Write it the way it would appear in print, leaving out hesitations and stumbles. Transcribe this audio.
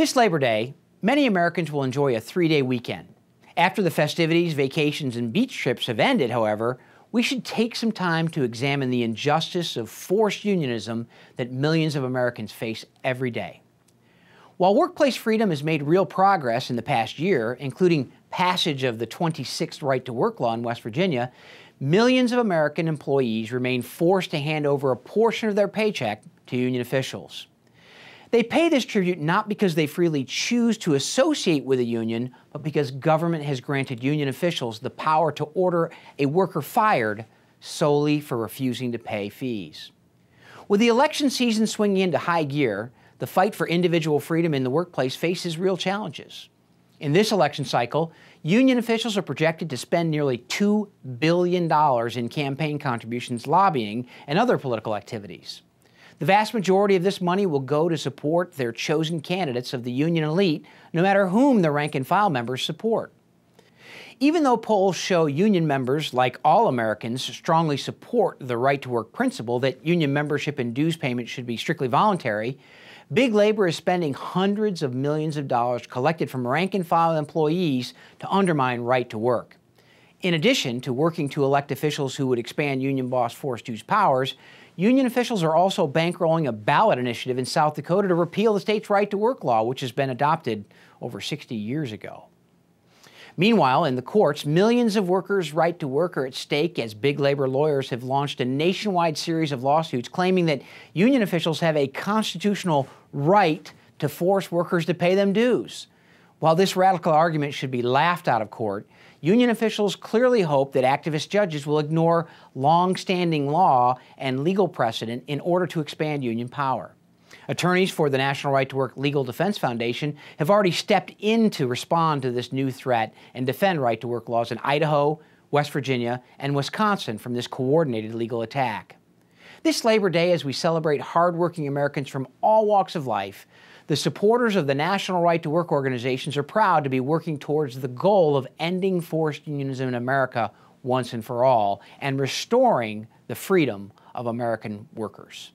This Labor Day, many Americans will enjoy a 3-day weekend. After the festivities, vacations, and beach trips have ended, however, we should take some time to examine the injustice of forced unionism that millions of Americans face every day. While workplace freedom has made real progress in the past year, including passage of the 26th Right to Work law in West Virginia, millions of American employees remain forced to hand over a portion of their paycheck to union officials. They pay this tribute not because they freely choose to associate with a union, but because government has granted union officials the power to order a worker fired solely for refusing to pay fees. With the election season swinging into high gear, the fight for individual freedom in the workplace faces real challenges. In this election cycle, union officials are projected to spend nearly $2 billion in campaign contributions, lobbying, and other political activities. The vast majority of this money will go to support their chosen candidates of the union elite, no matter whom the rank-and-file members support. Even though polls show union members, like all Americans, strongly support the right-to-work principle that union membership and dues payment should be strictly voluntary, big labor is spending hundreds of millions of dollars collected from rank-and-file employees to undermine right to work. In addition to working to elect officials who would expand union boss forced dues powers, union officials are also bankrolling a ballot initiative in South Dakota to repeal the state's right-to-work law, which has been adopted over 60 years ago. Meanwhile, in the courts, millions of workers' right to work are at stake as big labor lawyers have launched a nationwide series of lawsuits claiming that union officials have a constitutional right to force workers to pay them dues. While this radical argument should be laughed out of court, union officials clearly hope that activist judges will ignore long-standing law and legal precedent in order to expand union power. Attorneys for the National Right to Work Legal Defense Foundation have already stepped in to respond to this new threat and defend right-to-work laws in Idaho, West Virginia, and Wisconsin from this coordinated legal attack. This Labor Day, as we celebrate hardworking Americans from all walks of life, the supporters of the National Right to Work organizations are proud to be working towards the goal of ending forced unionism in America once and for all and restoring the freedom of American workers.